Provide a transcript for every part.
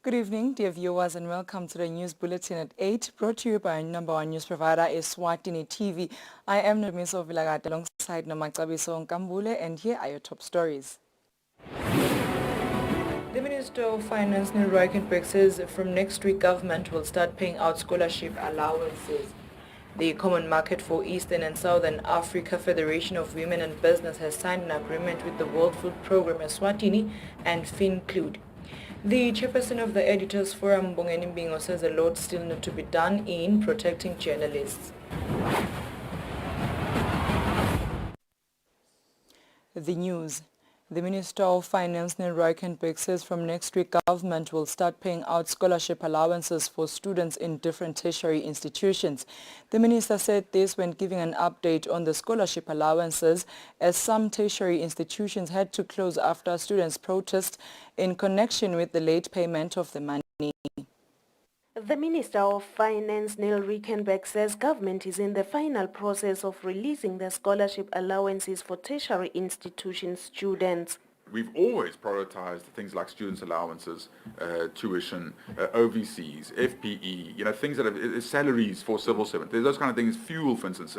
Good evening, dear viewers, and welcome to the news bulletin at 8, brought to you by our number one news provider, Eswatini TV. I am Nomiso Vilagata alongside Nomaktabiso Nkambule, and here are your top stories. The Minister of Finance, Neil Reichenbach, says from next week government will start paying out scholarship allowances. The Common Market for Eastern and Southern Africa Federation of Women and Business has signed an agreement with the World Food Programme Eswatini and FinClude. The chairperson of the Editors Forum, Bongeni Mbingo, says a lot still needs to be done in protecting journalists. The news. The Minister of Finance, Neil Reichenbach, says from next week government will start paying out scholarship allowances for students in different tertiary institutions. The minister said this when giving an update on the scholarship allowances, as some tertiary institutions had to close after students' protest in connection with the late payment of the money. The Minister of Finance, Neil Reichenbach, says government is in the final process of releasing the scholarship allowances for tertiary institution students. We've always prioritized things like students' allowances, tuition, OVCs, FPE, things that are salaries for civil servants. There's those kind of things, fuel, for instance,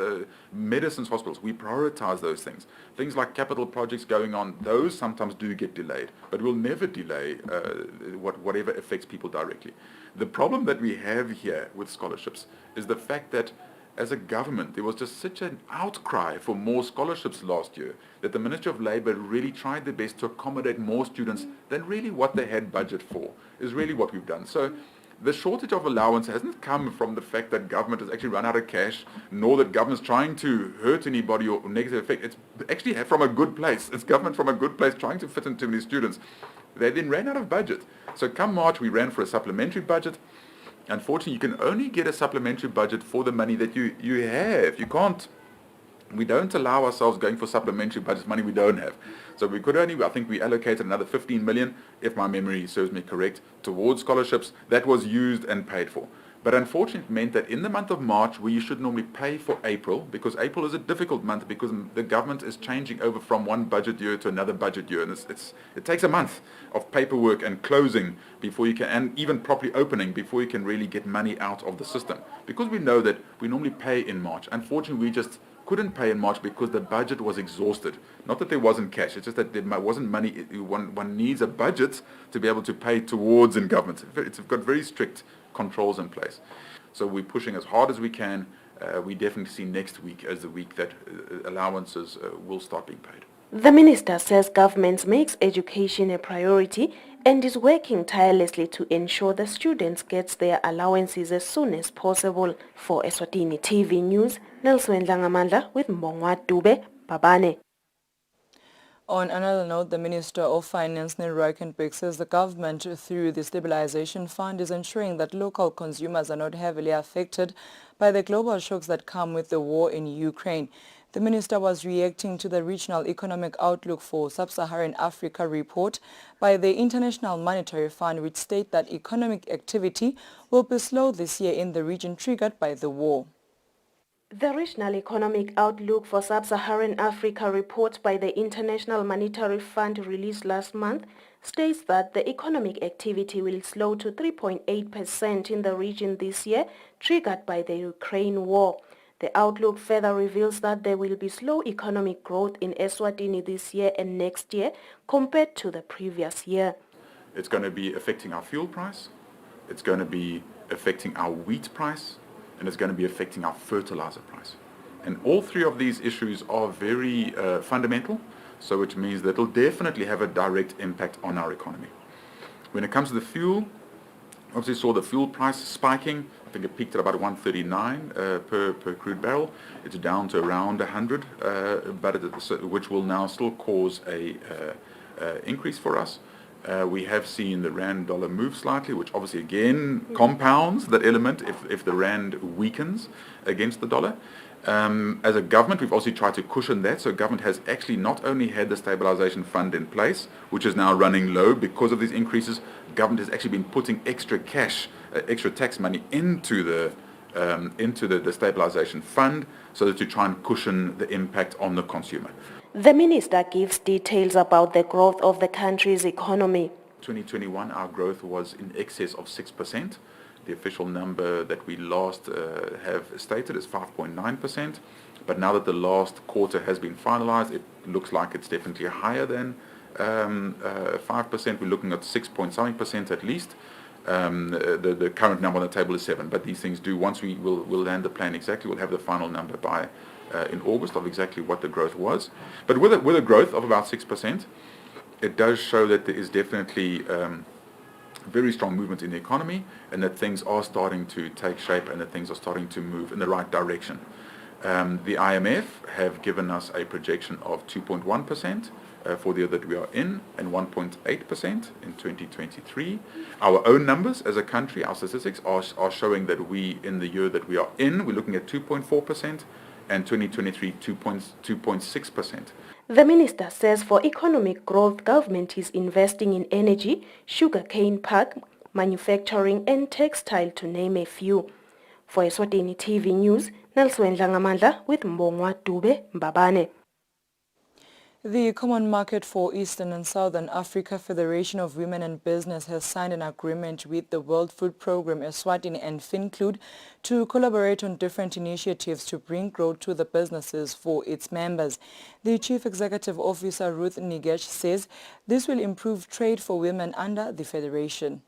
medicines, hospitals. We prioritize those things. Things like capital projects going on, those sometimes do get delayed, but we'll never delay whatever affects people directly. The problem that we have here with scholarships is the fact that as a government, there was just such an outcry for more scholarships last year that the Ministry of Labour really tried their best to accommodate more students than really what they had budget for, is really what we've done. So the shortage of allowance hasn't come from the fact that government has actually run out of cash, nor that government's trying to hurt anybody or negative effect. It's actually from a good place. It's government from a good place trying to fit in too many students. They then ran out of budget. So come March, we ran for a supplementary budget. Unfortunately, you can only get a supplementary budget for the money that you have. You can't, we don't allow ourselves going for supplementary budgets, money we don't have. So we could only, I think we allocated another 15 million, if my memory serves me correct, towards scholarships. That was used and paid for. But unfortunately, it meant that in the month of March, we should normally pay for April, because April is a difficult month because the government is changing over from one budget year to another budget year. And it takes a month of paperwork and closing before you can, and even properly opening before you can really get money out of the system. Because we know that we normally pay in March. Unfortunately, we just couldn't pay in March because the budget was exhausted. Not that there wasn't cash, it's just that there wasn't money. One needs a budget to be able to pay towards in government. It's got very strict controls in place. So we're pushing as hard as we can. We definitely see next week as the week that allowances will start being paid. The minister says government makes education a priority and is working tirelessly to ensure the students get their allowances as soon as possible. For Eswatini TV News, Nelson Langamandla with Mbongwa Dube, Babane. On another note, the Minister of Finance, Neil Reichenbach, says the government, through the Stabilization Fund, is ensuring that local consumers are not heavily affected by the global shocks that come with the war in Ukraine. The minister was reacting to the Regional Economic Outlook for Sub-Saharan Africa report by the International Monetary Fund, which states that economic activity will be slow this year in the region triggered by the war. The Regional Economic Outlook for Sub-Saharan Africa report by the International Monetary Fund released last month states that the economic activity will slow to 3.8% in the region this year, triggered by the Ukraine war. The outlook further reveals that there will be slow economic growth in Eswatini this year and next year compared to the previous year. It's going to be affecting our fuel price, it's going to be affecting our wheat price, and it's going to be affecting our fertilizer price. And all three of these issues are very fundamental, so which means that it'll definitely have a direct impact on our economy. When it comes to the fuel, obviously saw the fuel price spiking. I think it peaked at about 139 per crude barrel. It's down to around 100, which will now still cause a increase for us. We have seen the rand dollar move slightly, which obviously again compounds that element if the rand weakens against the dollar. As a government, we've also tried to cushion that. So government has actually not only had the stabilization fund in place, which is now running low because of these increases. Government has actually been putting extra cash, extra tax money into the stabilization fund, so that to try and cushion the impact on the consumer. The minister gives details about the growth of the country's economy. 2021, our growth was in excess of 6%. The official number that we last have stated is 5.9%. But now that the last quarter has been finalized, it looks like it's definitely higher than 5%. We're looking at 6.7% at least. The current number on the table is 7, but these things do, once we'll land the plan exactly, we'll have the final number by in August of exactly what the growth was. But with a growth of about 6%, it does show that there is definitely very strong movement in the economy, and that things are starting to take shape and that things are starting to move in the right direction. The IMF have given us a projection of 2.1% for the year that we are in, and 1.8% in 2023. Our own numbers as a country, our statistics are showing that we, in the year that we are in, we're looking at 2.4%, and 2023 2.6%. The minister says for economic growth, government is investing in energy, sugarcane park, manufacturing and textile, to name a few. For Eswatini TV News, Nelson Ngamandla with Mbongwa Dube Mbabane. The Common Market for Eastern and Southern Africa Federation of Women in Business has signed an agreement with the World Food Programme, Eswatini and FinClude to collaborate on different initiatives to bring growth to the businesses for its members. The Chief Executive Officer, Ruth Nigesh, says this will improve trade for women under the Federation.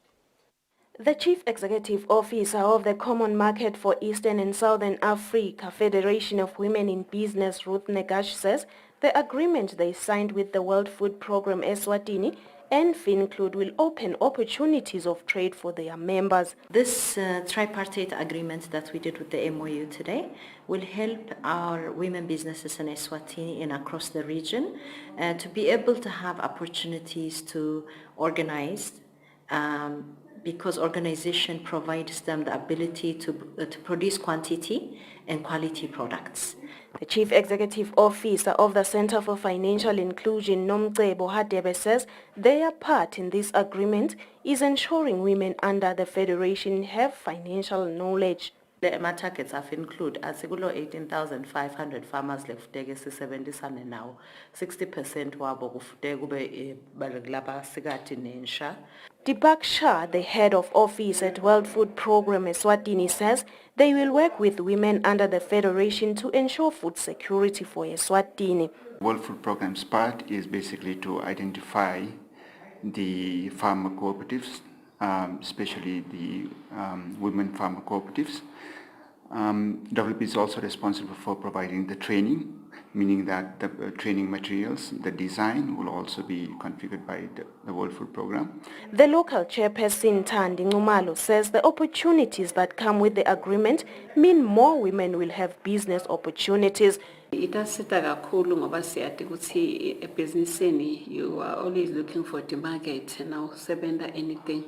The Chief Executive Officer of the Common Market for Eastern and Southern Africa Federation of Women in Business, Ruth Nigesh, says the agreement they signed with the World Food Programme, Eswatini, and FinClude will open opportunities of trade for their members. This tripartite agreement that we did with the MOU today will help our women businesses in Eswatini and across the region to be able to have opportunities to organize, because organization provides them the ability to produce quantity and quality products. The Chief Executive Officer of the Center for Financial Inclusion, Nomcebo Hadebe, says their part in this agreement is ensuring women under the Federation have financial knowledge. My targets have included 18,500 farmers left sisebenzisane now. 60% wabo kufute kube balagilaba sikati nensha. Deepak Shah, the head of office at World Food Programme Eswatini, says they will work with women under the Federation to ensure food security for Eswatini. World Food Programme's part is basically to identify the farmer cooperatives, especially the women farmer cooperatives. WP is also responsible for providing the training, meaning that the training materials, the design will also be configured by the World Food Programme. The local chairperson Thandi Nxumalo says the opportunities that come with the agreement mean more women will have business opportunities. Itasita kakhulu ngoba siyathi ukuthi ebhizinisini you are always looking for the market and now sebenda anything.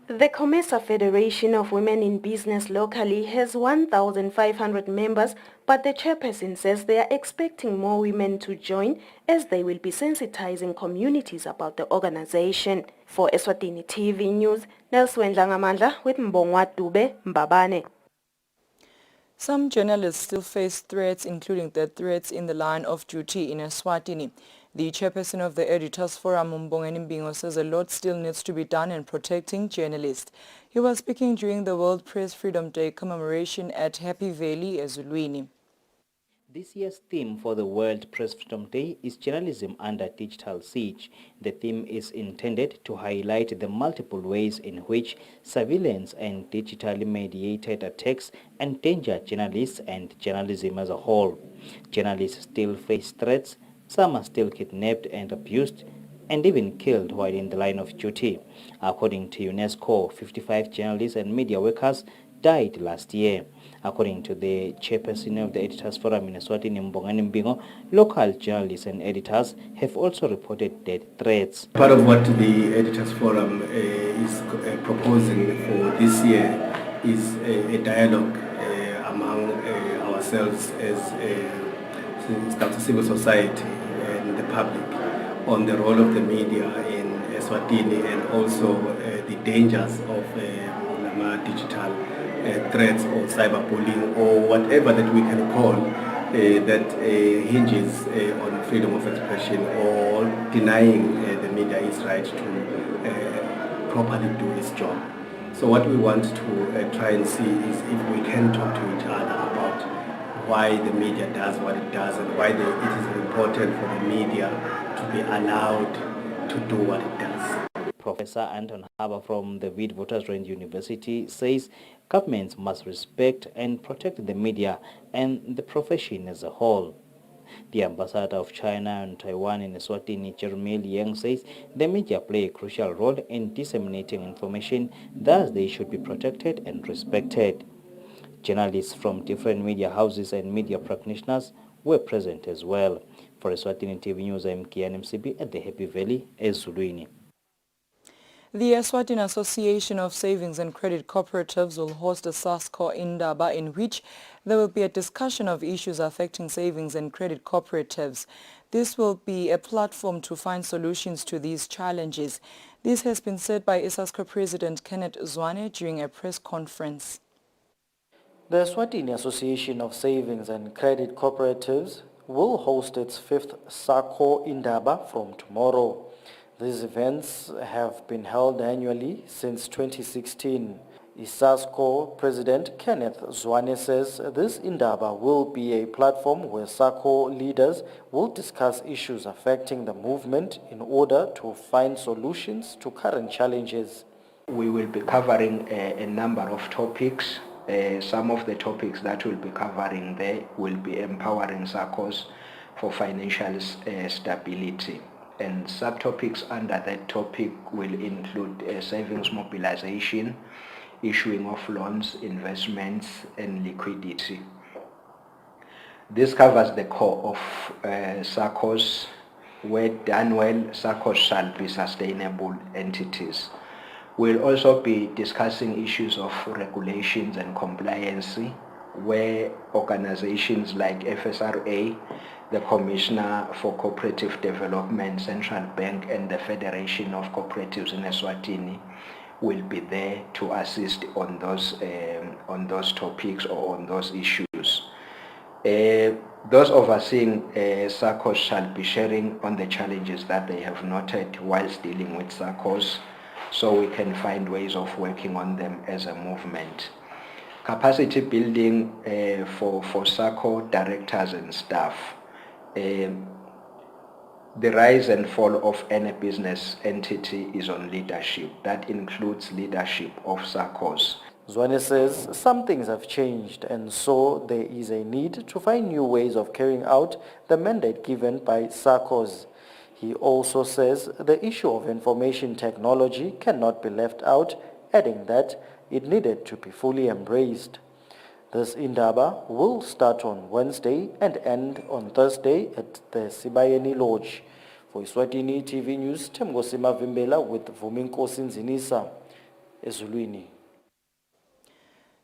The COMESA Federation of Women in Business locally has 1,500 members, but the chairperson says they are expecting more women to join as they will be sensitizing communities about the organization. For Eswatini TV News, Nelson Ngamandla with Mbongwa Dube Mbabane. Some journalists still face threats, including the threats in the line of duty in Eswatini. The chairperson of the Editors Forum, Mbongeni Mbingo, says a lot still needs to be done in protecting journalists. He was speaking during the World Press Freedom Day commemoration at Happy Valley, Ezulwini. This year's theme for the World Press Freedom Day is Journalism Under Digital Siege. The theme is intended to highlight the multiple ways in which surveillance and digitally mediated attacks endanger journalists and journalism as a whole. Journalists still face threats. Some are still kidnapped and abused and even killed while in the line of duty. According to UNESCO, 55 journalists and media workers died last year. According to the chairperson of the Editors Forum in Eswatini, Mbongeni Mbingo, local journalists and editors have also reported death threats. Part of what the Editors Forum is proposing for this year is a dialogue among ourselves as civil society and the public on the role of the media in Eswatini, and also the dangers of digital threats or cyberbullying or whatever that we can call that hinges on freedom of expression or denying the media its right to properly do its job. So what we want to try and see is if we can talk to each other about why the media does what it does and why it is important for the media to be allowed to do what it does. Professor Anton Haber from the Witwatersrand University says governments must respect and protect the media and the profession as a whole. The ambassador of China and Taiwan in Eswatini, Jeremy Liang, says the media play a crucial role in disseminating information, thus they should be protected and respected. Journalists from different media houses and media practitioners were present as well. For Eswatini TV News, I'm Kian MCB at the Happy Valley, Ezulwini. The Eswatini Association of Savings and Credit Cooperatives will host a SASCO in Ndaba in which there will be a discussion of issues affecting savings and credit cooperatives. This will be a platform to find solutions to these challenges. This has been said by ISASCO President Kenneth Zwane during a press conference. The Eswatini Association of Savings and Credit Cooperatives will host its 5th SACO in Ndaba from tomorrow. These events have been held annually since 2016. ISASCO President Kenneth Zwane says this Indaba will be a platform where SACO leaders will discuss issues affecting the movement in order to find solutions to current challenges. We will be covering a number of topics. Some of the topics that we'll be covering there will be empowering SACCOs for financial stability. And subtopics under that topic will include savings mobilization, issuing of loans, investments, and liquidity. This covers the core of SACCOs. Where done well, SACCOs shall be sustainable entities. We'll also be discussing issues of regulations and compliance, where organizations like FSRA, the Commissioner for Cooperative Development, Central Bank, and the Federation of Cooperatives in Eswatini will be there to assist on those topics or on those issues. Those overseeing SACCOs shall be sharing on the challenges that they have noted whilst dealing with SACCOs, so we can find ways of working on them as a movement. Capacity building for SACCO directors and staff. The rise and fall of any business entity is on leadership. That includes leadership of SACCOs. Zwane says some things have changed and so there is a need to find new ways of carrying out the mandate given by SACCOs. He also says the issue of information technology cannot be left out, adding that it needed to be fully embraced. This Indaba will start on Wednesday and end on Thursday at the Sibayeni Lodge. For Eswatini TV News, Temgosima Vimbela with Vuminkosi Nzinisa, Ezulwini.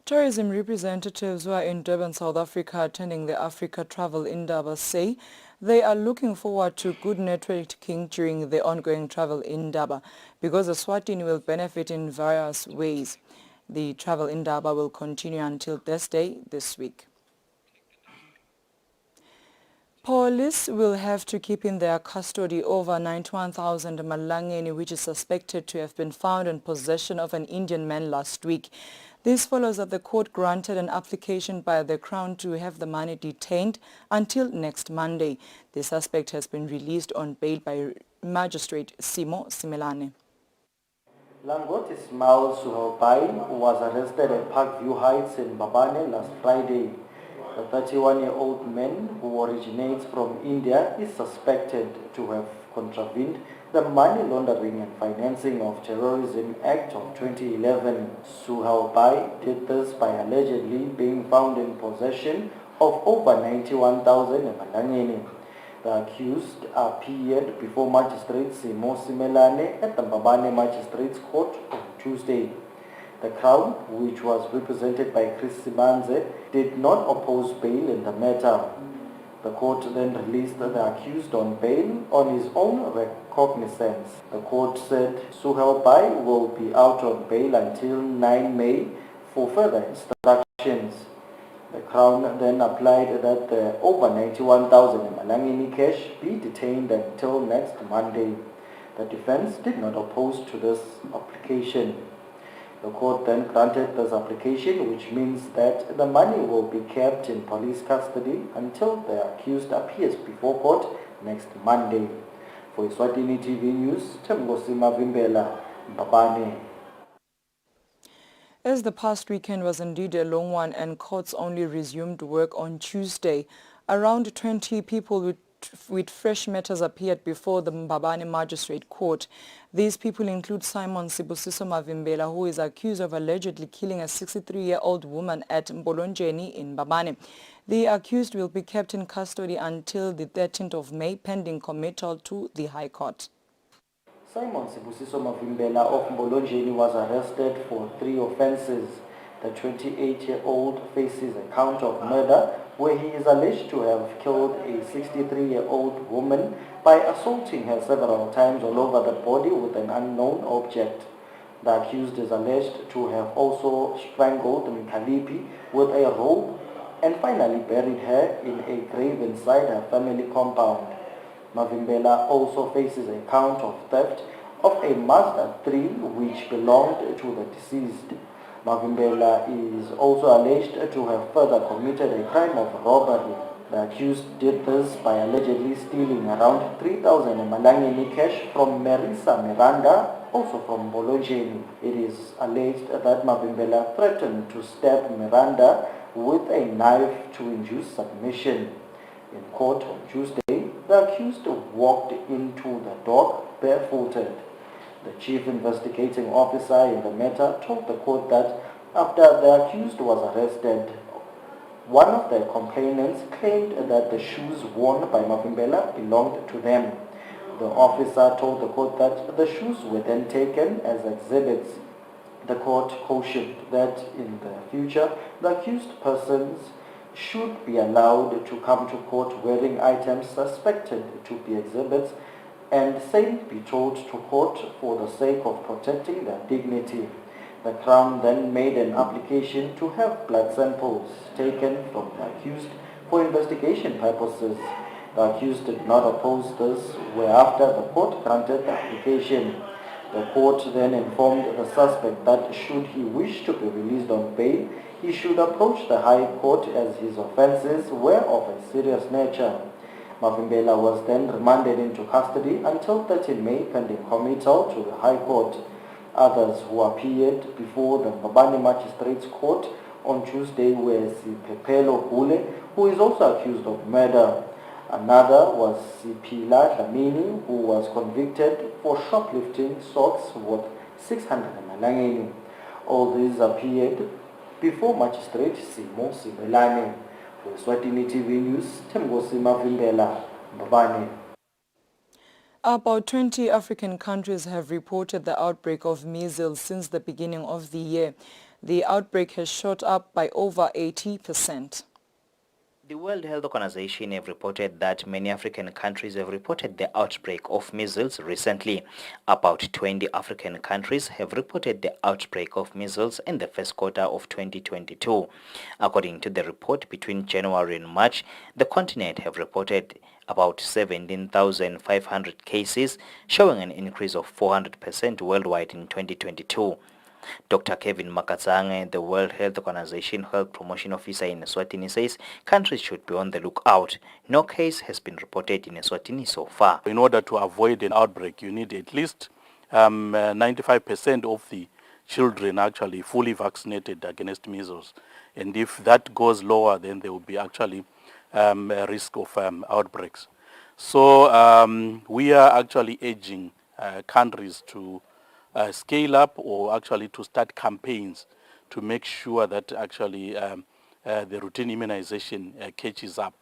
Tourism representatives who are in Durban, South Africa attending the Africa Travel Indaba say they are looking forward to good networking during the ongoing Travel Indaba because Eswatini will benefit in various ways. The Travel Indaba will continue until Thursday this week. Police will have to keep in their custody over 91,000 Malangeni, which is suspected to have been found in possession of an Indian man last week. This follows that the court granted an application by the Crown to have the money detained until next Monday. The suspect has been released on bail by Magistrate Simo Simelane. Langot Ismail Suhopai was arrested at Parkview Heights in Babane last Friday. The 31-year-old man, who originates from India, is suspected to have contravened the Money Laundering and Financing of Terrorism Act of 2011. Suhopai did this by allegedly being found in possession of over 91,000 Malangeni. The accused appeared before Magistrate Simo Simelane at the Babane Magistrates Court on Tuesday. The Crown, which was represented by Chris Simanze, did not oppose bail in the matter. The court then released the accused on bail on his own recognizance. The court said Suhopai will be out on bail until 9 May for further instructions. The Crown then applied that the over 91,000 Malangeni cash be detained until next Monday. The defense did not oppose to this application. The court then granted this application, which means that the money will be kept in police custody until the accused appears before court next Monday. For Eswatini TV News, Temgosima Vimbela, Mbabane. As the past weekend was indeed a long one and courts only resumed work on Tuesday, around 20 people with fresh matters appeared before the Mbabane Magistrate Court. These people include Simon Sibusiso Mavimbela, who is accused of allegedly killing a 63-year-old woman at Mbolonjeni in Mbabane. The accused will be kept in custody until the 13th of May, pending committal to the High Court. Simon Sibusiso Mavimbela of Mbolonjeni was arrested for 3 offences. The 28-year-old faces a count of murder where he is alleged to have killed a 63-year-old woman by assaulting her several times all over the body with an unknown object. The accused is alleged to have also strangled Mkalipi with a rope and finally buried her in a grave inside her family compound. Mavimbela also faces a count of theft of a Mazda 3 which belonged to the deceased. Mavimbela is also alleged to have further committed a crime of robbery. The accused did this by allegedly stealing around 3,000 Malangeni cash from Marisa Miranda, also from Bolojeni. It is alleged that Mavimbela threatened to stab Miranda with a knife to induce submission. In court on Tuesday, the accused walked into the dock barefooted. The chief investigating officer in the matter told the court that after the accused was arrested, one of the complainants claimed that the shoes worn by Mavimbela belonged to them. The officer told the court that the shoes were then taken as exhibits. The court cautioned that in the future, the accused persons should be allowed to come to court wearing items suspected to be exhibits and same be told to court for the sake of protecting their dignity. The Crown then made an application to have blood samples taken from the accused for investigation purposes. The accused did not oppose this, whereafter the court granted the application. The court then informed the suspect that should he wish to be released on bail, he should approach the High Court as his offences were of a serious nature. Mavimbela was then remanded into custody until 13 May pending committal to the High Court. Others who appeared before the Mbabane Magistrates Court on Tuesday were Sipepelo Gule, who is also accused of murder. Another was Sipila Dlamini, who was convicted for shoplifting socks worth 600 Malangeni. All these appeared before Magistrate Simo Simelane. For Eswatini TV News, Temgosima Vimbela, Mbabane. About 20 African countries have reported the outbreak of measles since the beginning of the year. The outbreak has shot up by over 80%. The World Health Organization have reported that many African countries have reported the outbreak of measles recently. About 20 African countries have reported the outbreak of measles in the first quarter of 2022. According to the report, between January and March, the continent have reported about 17,500 cases, showing an increase of 400% worldwide in 2022. Dr. Kevin Makatsang, the World Health Organization Health Promotion Officer in Eswatini, says countries should be on the lookout. No case has been reported in Eswatini so far. In order to avoid an outbreak, you need at least 95% of the children actually fully vaccinated against measles. And if that goes lower, then there will be actually a risk of outbreaks. So we are actually urging countries to scale up or actually to start campaigns to make sure that actually the routine immunization catches up.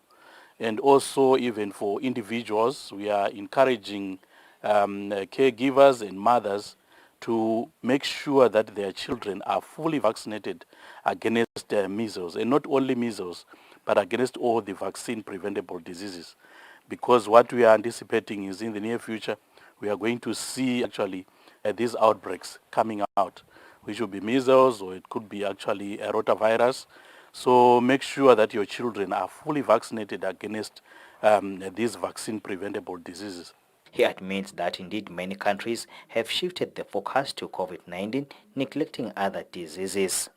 And also even for individuals, we are encouraging caregivers and mothers to make sure that their children are fully vaccinated against measles, and not only measles, but against all the vaccine-preventable diseases. Because what we are anticipating is in the near future, we are going to see actually these outbreaks coming out, which will be measles, or it could be actually a rotavirus. So make sure that your children are fully vaccinated against these vaccine-preventable diseases. He admits that indeed many countries have shifted the focus to COVID-19, neglecting other diseases.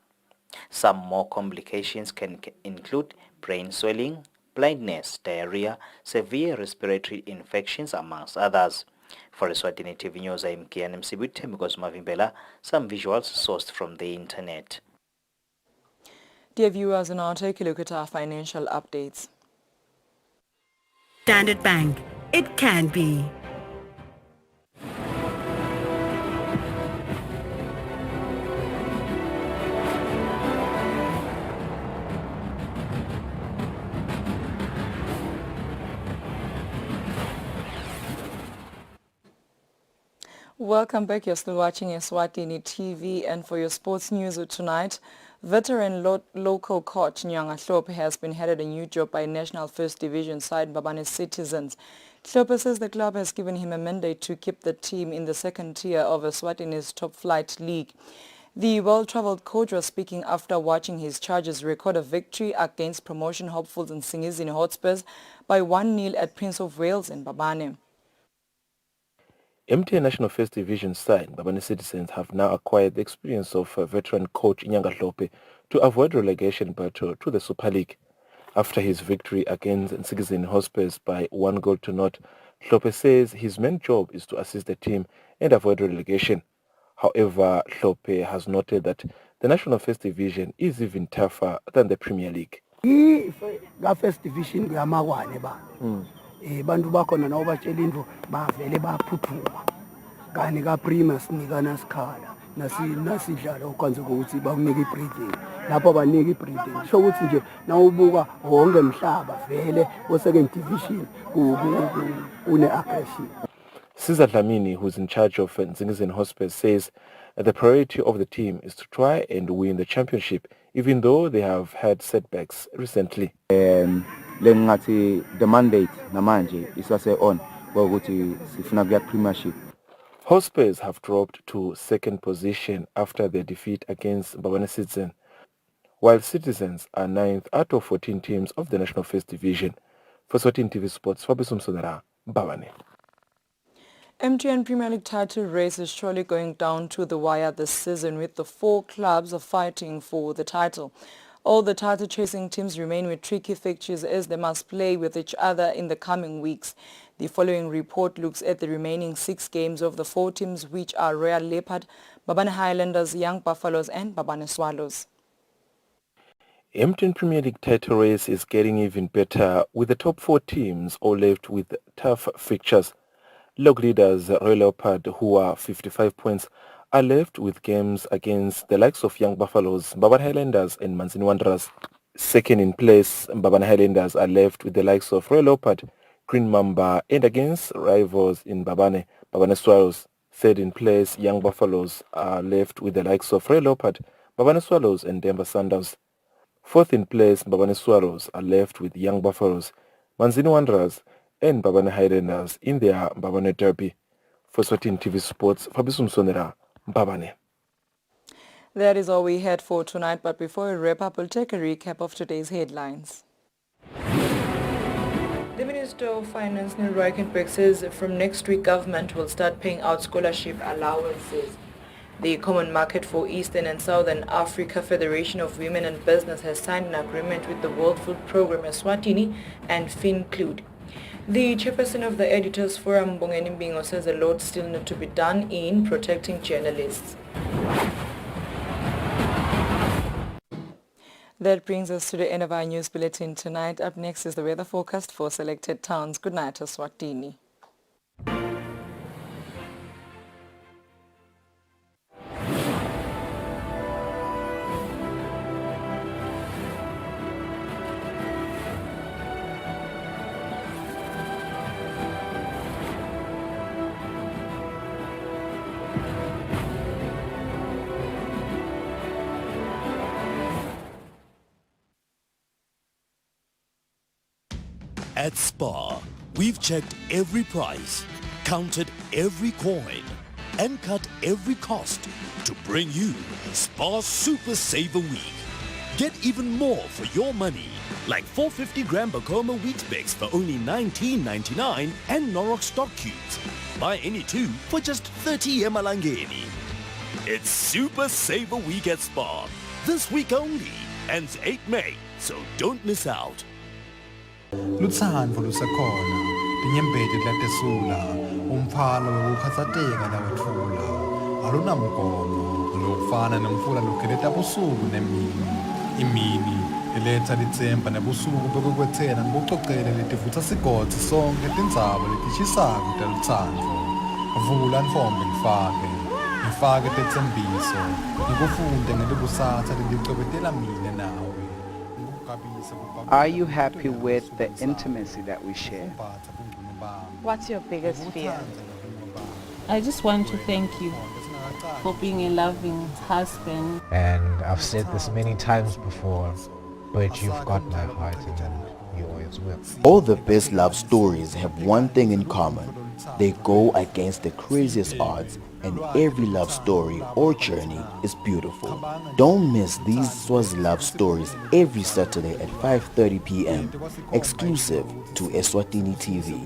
Some more complications can include brain swelling, blindness, diarrhea, severe respiratory infections, amongst others. For Eswatini TV News, I am Kian Msibute Mikos Mavimbela, some visuals sourced from the internet. Dear viewers, and now take a look at our financial updates. Standard Bank. It can be. Welcome back. You're still watching Eswatini TV, and for your sports news tonight, veteran local coach Nyanga Hlope has been handed a new job by National First Division side Mbabane Citizens. Hlope says the club has given him a mandate to keep the team in the second tier of Eswatini's top flight league. The well-travelled coach was speaking after watching his Chargers record a victory against promotion hopefuls in Singizini Hotspurs by 1-0 at Prince of Wales in Mbabane. MTN National First Division side, Mbabane Citizens have now acquired the experience of veteran coach Nyanga Hlope to avoid relegation battle to the Super League. After his victory against Singizini Hotspurs by 1-0, Hlope says his main job is to assist the team and avoid relegation. However, Hlope has noted that the National First Division is even tougher than the Premier League. First Division bantu bakhona nawo batshela into bavele baphuthuma kani kaprima sinika nasikhala nasidlala okwanze ukuthi bakunike ibreeding lapho abanike ibreeding sho ukuthi nje nawubuka wonke emhlaba vele second division une aggression. Cesar Dlamini, who's in charge of Singizini Hotspurs, says the priority of the team is to try and win the championship, even though they have had setbacks recently. The mandate namanje isase on ukuthi sifuna kuya Premiership. Hotspurs have dropped to second position after their defeat against Mbabane Citizens, while Citizens are 9th out of 14 teams of the National First Division. For Eswatini TV Sports, Fabrice Msonera, Mbabane. MTN Premier League title race is surely going down to the wire this season, with the 4 clubs fighting for the title. All the title-chasing teams remain with tricky fixtures as they must play with each other in the coming weeks. The following report looks at the remaining 6 games of the 4 teams, which are Royal Leopard, Mbabane Highlanders, Young Buffaloes and Mbabane Swallows. MTN Premier League title race is getting even better, with the top 4 teams all left with tough fixtures. Log leaders Royal Leopard, who are 55 points, are left with games against the likes of Young Buffaloes, Mbabane Highlanders and Manzini Wanderers. Second in place, Mbabane Highlanders are left with the likes of Royal Leopard, Green Mamba, and against rivals in Mbabane Swallows. Third in place, Young Buffaloes are left with the likes of Royal Leopard, Mbabane Swallows and Denver Sundowns. Fourth in place, Mbabane Swallows are left with Young Buffaloes, Manzini Wanderers and Mbabane Highlanders in their Mbabane Derby. For Eswatini TV Sports, Fabrice Msonera, Mbabane. That is all we had for tonight, but before we wrap up, we'll take a recap of today's headlines. The Minister of Finance, Neil Reikenberg, says from next week government will start paying out scholarship allowances. The Common Market for Eastern and Southern Africa Federation of Women and Business has signed an agreement with the World Food Programme Eswatini and FinClude. The chairperson of the Editors Forum, Bongeni Mbingo, says a lot still needs to be done in protecting journalists. That brings us to the end of our news bulletin tonight. Up next is the weather forecast for selected towns. Good night, Eswatini. At Spar, we've checked every price, counted every coin, and cut every cost to bring you Spar Super Saver Week. Get even more for your money, like 450-gram Bacoma Wheat Bix for only $19.99 and Norok stock cubes. Buy any two for just 30 emalangeni. It's Super Saver Week at Spar. This week only, ends 8 May, so don't miss out. Lutsandvo lusekhona tinyembeti letesula umphalo wekukhatsateka lawetfula alunamgomo lokufana nemfula lukheleta busuku nemini imini iletha litsemba nebusuku bekukwethena ngibucocele letivutsa sigodzi sonke tindzaba letishisako telutsandvo vula ntfombi ngifake tetsembiso ngikufunde ngelikusatsa lelicobetela mina nawe. Are you happy with the intimacy that we share? What's your biggest fear? I just want to thank you for being a loving husband. And I've said this many times before, but you've got my heart and you always will. All the best love stories have one thing in common. They go against the craziest odds, and every love story or journey is beautiful. Don't miss these Swazi love stories every Saturday at 5:30 p.m. exclusive to Eswatini TV.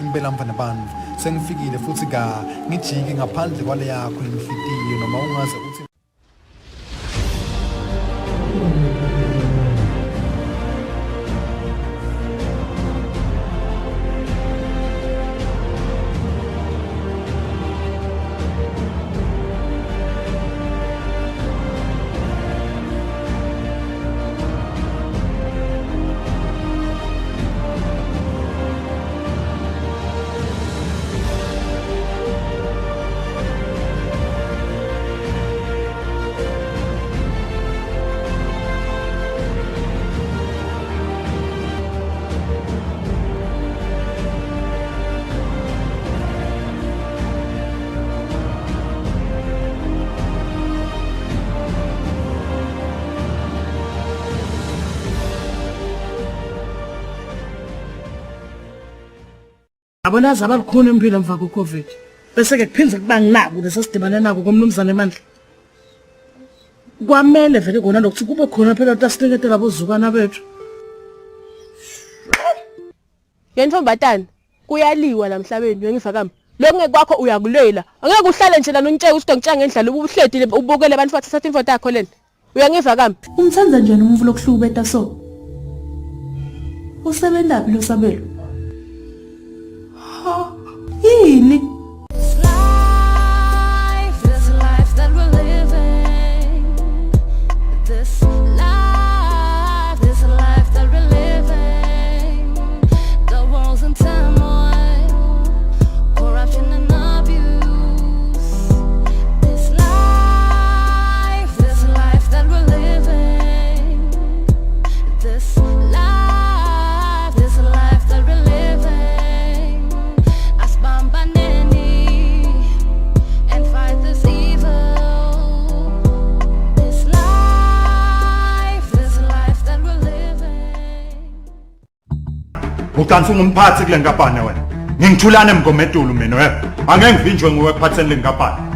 Impela mfana bantfu sengifikile futhi ngijike ngaphandle kwale yakho lenhlitiyo noma ungaze uthi Abonazi abalukhona empilo emva kweCovid. Bese ke kuphinze kuba nginako lesasidibana nako komnumzane eMandla. Kwamele vele kona lokuthi kube khona phela tasineketela abozukana bethu. Yentombatana kuyaliwa namhlabeni uyangifa kami. Lokungeke kwakho uyakulela. Angeke uhlale nje la nontsheke ukuthi ngitshanga ngendlela ubuhledile ubukele abantu futhi sathatha imfoto yakho lena. Uyangiva kami? Umthanza nje umuntu lokuhlubeta so. Usebenzaphi lo Sabelo? Yini? Ukansi ngumphathi kule nkampani wena. Ngingithulane mngomedulu mina wena. Angeke ngivinjwe nguwe ekuphatheni le nkampani.